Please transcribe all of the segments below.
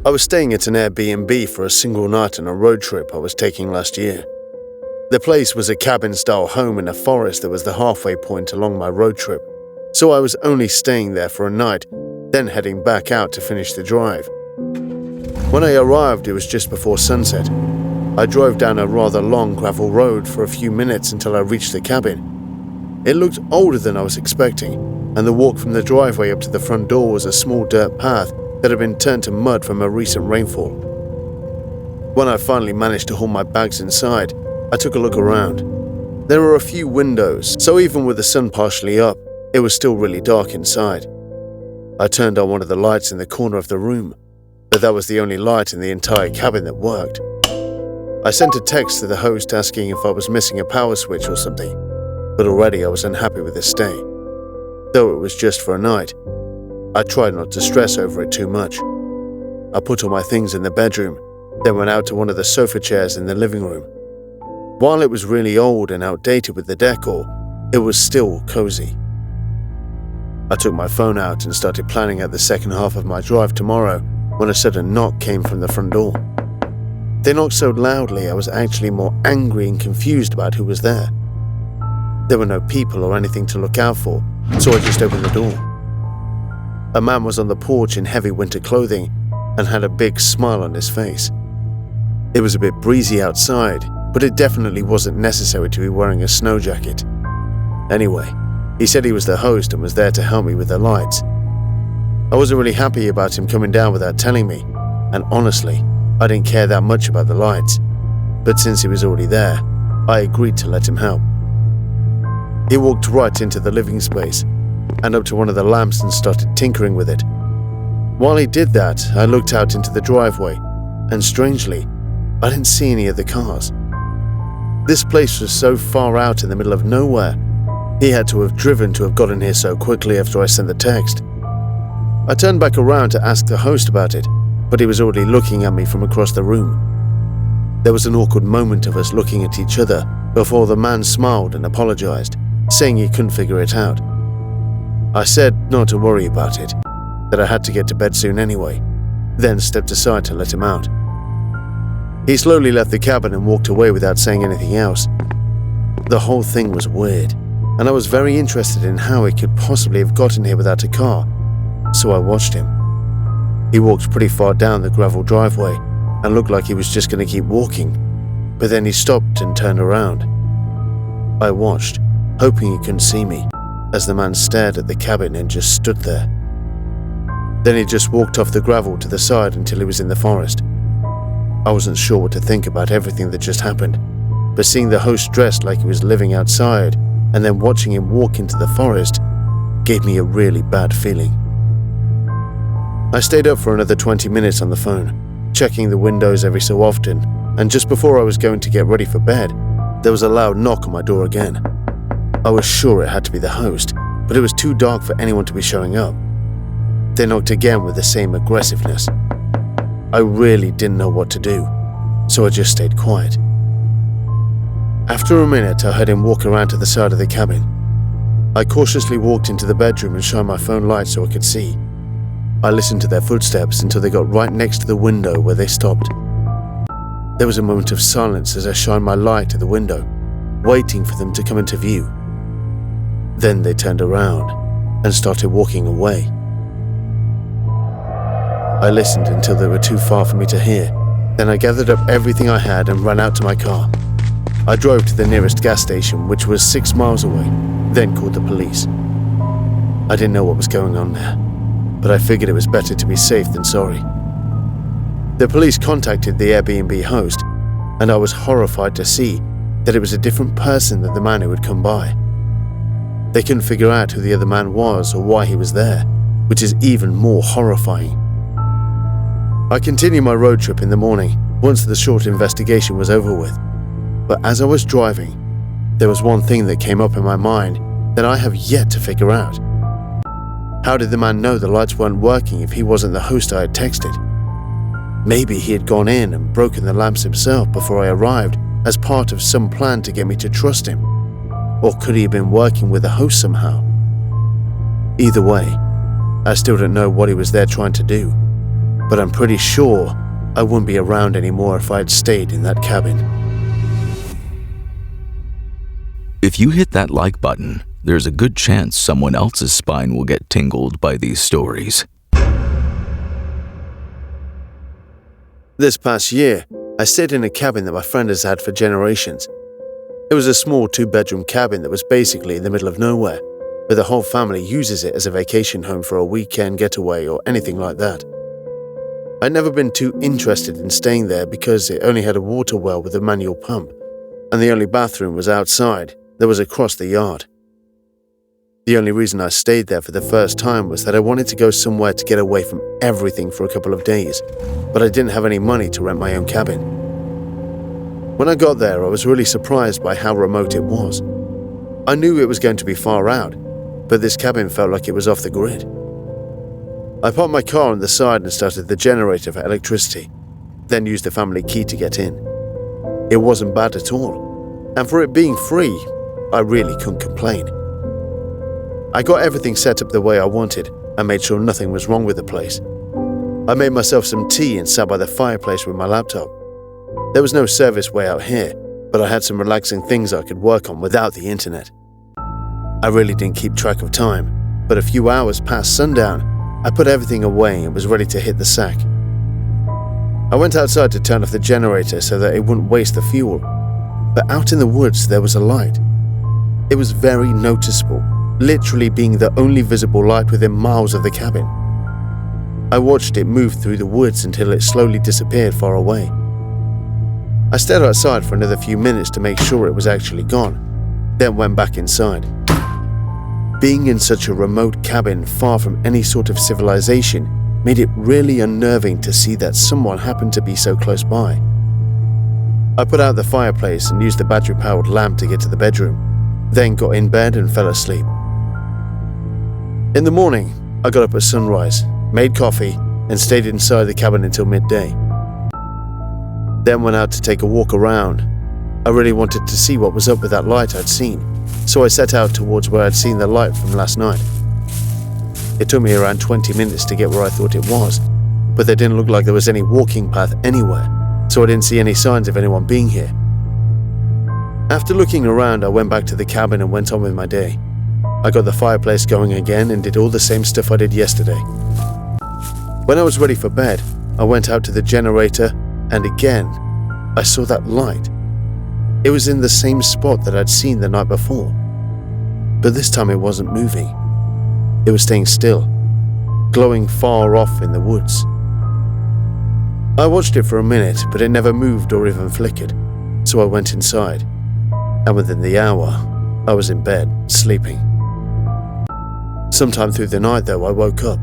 I was staying at an Airbnb for a single night on a road trip I was taking last year. The place was a cabin-style home in a forest that was the halfway point along my road trip, so I was only staying there for a night, then heading back out to finish the drive. When I arrived, it was just before sunset. I drove down a rather long gravel road for a few minutes until I reached the cabin. It looked older than I was expecting, and the walk from the driveway up to the front door was a small dirt path that had been turned to mud from a recent rainfall. When I finally managed to haul my bags inside, I took a look around. There were a few windows, so even with the sun partially up, it was still really dark inside. I turned on one of the lights in the corner of the room, but that was the only light in the entire cabin that worked. I sent a text to the host asking if I was missing a power switch or something, but already I was unhappy with this stay. Though it was just for a night, I tried not to stress over it too much. I put all my things in the bedroom, then went out to one of the sofa chairs in the living room. While it was really old and outdated with the decor, it was still cozy. I took my phone out and started planning out the second half of my drive tomorrow when a sudden knock came from the front door. They knocked so loudly I was actually more angry and confused about who was there. There were no people or anything to look out for, so I just opened the door. A man was on the porch in heavy winter clothing and had a big smile on his face. It was a bit breezy outside, but it definitely wasn't necessary to be wearing a snow jacket. Anyway, he said he was the host and was there to help me with the lights. I wasn't really happy about him coming down without telling me, and honestly, I didn't care that much about the lights. But since he was already there, I agreed to let him help. He walked right into the living space and up to one of the lamps and started tinkering with it. While he did that, I looked out into the driveway, and strangely, I didn't see any of the cars. This place was so far out in the middle of nowhere, he had to have driven to have gotten here so quickly after I sent the text. I turned back around to ask the host about it, but he was already looking at me from across the room. There was an awkward moment of us looking at each other before the man smiled and apologized, saying he couldn't figure it out. I said not to worry about it, that I had to get to bed soon anyway, then stepped aside to let him out. He slowly left the cabin and walked away without saying anything else. The whole thing was weird, and I was very interested in how he could possibly have gotten here without a car, so I watched him. He walked pretty far down the gravel driveway and looked like he was just going to keep walking, but then he stopped and turned around. I watched, hoping he couldn't see me, as the man stared at the cabin and just stood there. Then he just walked off the gravel to the side until he was in the forest. I wasn't sure what to think about everything that just happened, but seeing the host dressed like he was living outside and then watching him walk into the forest gave me a really bad feeling. I stayed up for another 20 minutes on the phone, checking the windows every so often, and just before I was going to get ready for bed, there was a loud knock on my door again. I was sure it had to be the host, but it was too dark for anyone to be showing up. They knocked again with the same aggressiveness. I really didn't know what to do, so I just stayed quiet. After a minute, I heard him walk around to the side of the cabin. I cautiously walked into the bedroom and shined my phone light so I could see. I listened to their footsteps until they got right next to the window where they stopped. There was a moment of silence as I shined my light to the window, waiting for them to come into view. Then they turned around and started walking away. I listened until they were too far for me to hear. Then I gathered up everything I had and ran out to my car. I drove to the nearest gas station, which was 6 miles away, then called the police. I didn't know what was going on there, but I figured it was better to be safe than sorry. The police contacted the Airbnb host, and I was horrified to see that it was a different person than the man who had come by. They couldn't figure out who the other man was or why he was there, which is even more horrifying. I continued my road trip in the morning once the short investigation was over with, but as I was driving, there was one thing that came up in my mind that I have yet to figure out. How did the man know the lights weren't working if he wasn't the host I had texted? Maybe he had gone in and broken the lamps himself before I arrived as part of some plan to get me to trust him. Or could he have been working with the host somehow? Either way, I still don't know what he was there trying to do, but I'm pretty sure I wouldn't be around anymore if I had stayed in that cabin. If you hit that like button, there's a good chance someone else's spine will get tingled by these stories. This past year, I stayed in a cabin that my friend has had for generations. It was a small 2-bedroom cabin that was basically in the middle of nowhere, but the whole family uses it as a vacation home for a weekend getaway or anything like that. I'd never been too interested in staying there because it only had a water well with a manual pump, and the only bathroom was outside that was across the yard. The only reason I stayed there for the first time was that I wanted to go somewhere to get away from everything for a couple of days, but I didn't have any money to rent my own cabin. When I got there, I was really surprised by how remote it was. I knew it was going to be far out, but this cabin felt like it was off the grid. I parked my car on the side and started the generator for electricity, then used the family key to get in. It wasn't bad at all, and for it being free, I really couldn't complain. I got everything set up the way I wanted and made sure nothing was wrong with the place. I made myself some tea and sat by the fireplace with my laptop. There was no service way out here, but I had some relaxing things I could work on without the internet. I really didn't keep track of time, but a few hours past sundown, I put everything away and was ready to hit the sack. I went outside to turn off the generator so that it wouldn't waste the fuel, but out in the woods there was a light. It was very noticeable, literally being the only visible light within miles of the cabin. I watched it move through the woods until it slowly disappeared far away. I stayed outside for another few minutes to make sure it was actually gone, then went back inside. Being in such a remote cabin far from any sort of civilization made it really unnerving to see that someone happened to be so close by. I put out the fireplace and used the battery-powered lamp to get to the bedroom, then got in bed and fell asleep. In the morning, I got up at sunrise, made coffee, and stayed inside the cabin until midday. Then went out to take a walk around. I really wanted to see what was up with that light I'd seen, so I set out towards where I'd seen the light from last night. It took me around 20 minutes to get where I thought it was, but there didn't look like there was any walking path anywhere, so I didn't see any signs of anyone being here. After looking around, I went back to the cabin and went on with my day. I got the fireplace going again and did all the same stuff I did yesterday. When I was ready for bed, I went out to the generator, and again, I saw that light. It was in the same spot that I'd seen the night before, but this time it wasn't moving. It was staying still, glowing far off in the woods. I watched it for a minute, but it never moved or even flickered, so I went inside, and within the hour, I was in bed, sleeping. Sometime through the night, though, I woke up.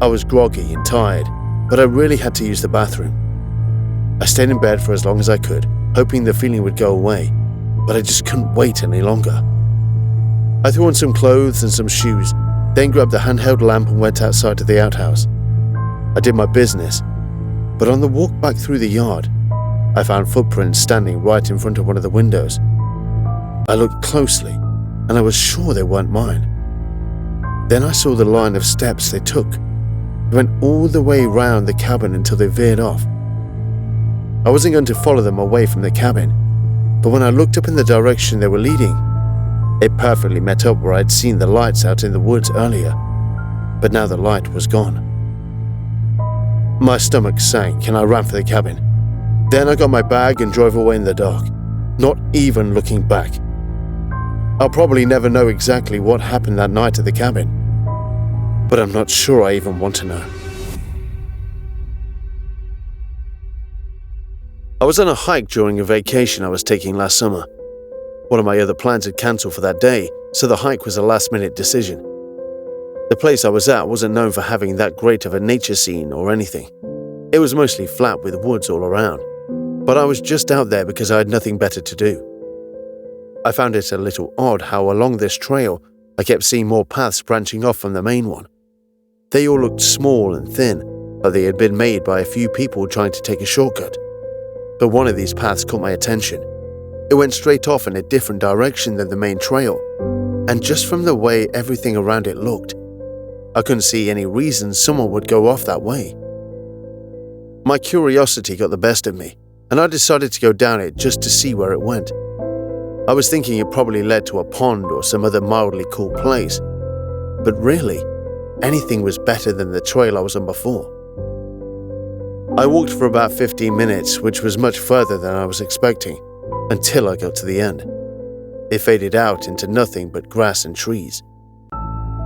I was groggy and tired, but I really had to use the bathroom. I stayed in bed for as long as I could, hoping the feeling would go away, but I just couldn't wait any longer. I threw on some clothes and some shoes, then grabbed the handheld lamp and went outside to the outhouse. I did my business, but on the walk back through the yard, I found footprints standing right in front of one of the windows. I looked closely, and I was sure they weren't mine. Then I saw the line of steps they took. They went all the way round the cabin until they veered off. I wasn't going to follow them away from the cabin, but when I looked up in the direction they were leading, it perfectly met up where I'd seen the lights out in the woods earlier, but now the light was gone. My stomach sank and I ran for the cabin. Then I got my bag and drove away in the dark, not even looking back. I'll probably never know exactly what happened that night at the cabin, but I'm not sure I even want to know. I was on a hike during a vacation I was taking last summer. One of my other plans had cancelled for that day, so the hike was a last-minute decision. The place I was at wasn't known for having that great of a nature scene or anything. It was mostly flat with woods all around, but I was just out there because I had nothing better to do. I found it a little odd how along this trail I kept seeing more paths branching off from the main one. They all looked small and thin, like they had been made by a few people trying to take a shortcut. But one of these paths caught my attention. It went straight off in a different direction than the main trail, and just from the way everything around it looked, I couldn't see any reason someone would go off that way. My curiosity got the best of me, and I decided to go down it just to see where it went. I was thinking it probably led to a pond or some other mildly cool place, but really, anything was better than the trail I was on before. I walked for about 15 minutes, which was much further than I was expecting, until I got to the end. It faded out into nothing but grass and trees.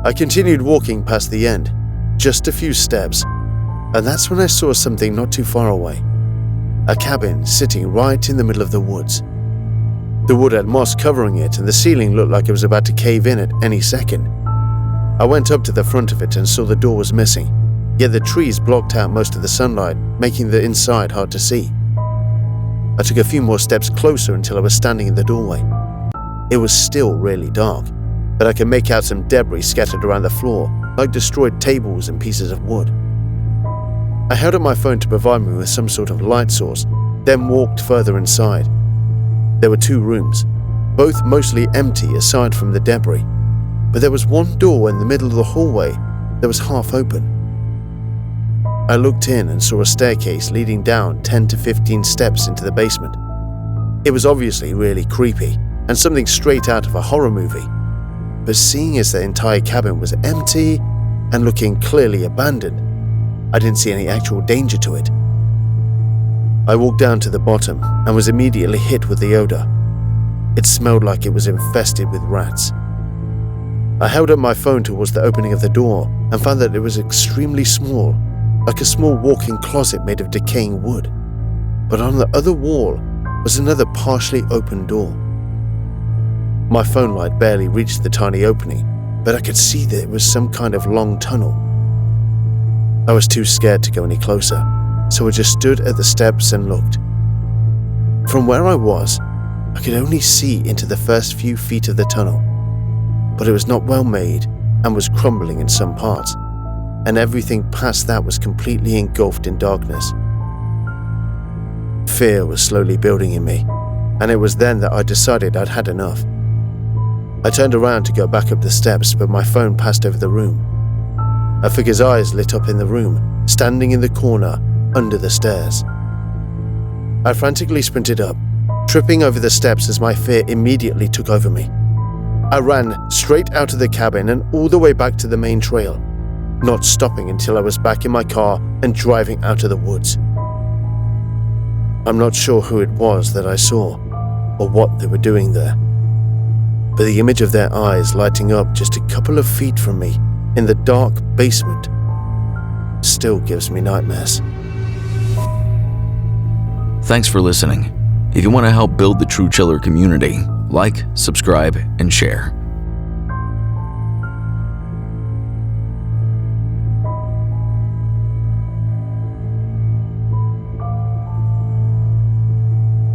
I continued walking past the end, just a few steps, and that's when I saw something not too far away. A cabin sitting right in the middle of the woods. The wood had moss covering it, and the ceiling looked like it was about to cave in at any second. I went up to the front of it and saw the door was missing, yet the trees blocked out most of the sunlight, making the inside hard to see. I took a few more steps closer until I was standing in the doorway. It was still really dark, but I could make out some debris scattered around the floor, like destroyed tables and pieces of wood. I held up my phone to provide me with some sort of light source, then walked further inside. There were 2 rooms, both mostly empty aside from the debris, but there was one door in the middle of the hallway that was half open. I looked in and saw a staircase leading down 10 to 15 steps into the basement. It was obviously really creepy and something straight out of a horror movie, but seeing as the entire cabin was empty and looking clearly abandoned, I didn't see any actual danger to it. I walked down to the bottom and was immediately hit with the odor. It smelled like it was infested with rats. I held up my phone towards the opening of the door and found that it was extremely small, like a small walk-in closet made of decaying wood. But on the other wall was another partially open door. My phone light barely reached the tiny opening, but I could see that it was some kind of long tunnel. I was too scared to go any closer, so I just stood at the steps and looked. From where I was, I could only see into the first few feet of the tunnel, but it was not well made and was crumbling in some parts, and everything past that was completely engulfed in darkness. Fear was slowly building in me, and it was then that I decided I'd had enough. I turned around to go back up the steps, but my phone passed over the room. A figure's eyes lit up in the room, standing in the corner under the stairs. I frantically sprinted up, tripping over the steps as my fear immediately took over me. I ran straight out of the cabin and all the way back to the main trail, not stopping until I was back in my car and driving out of the woods. I'm not sure who it was that I saw or what they were doing there, but the image of their eyes lighting up just a couple of feet from me in the dark basement still gives me nightmares. Thanks for listening. If you want to help build the True Chiller community, like, subscribe, and share.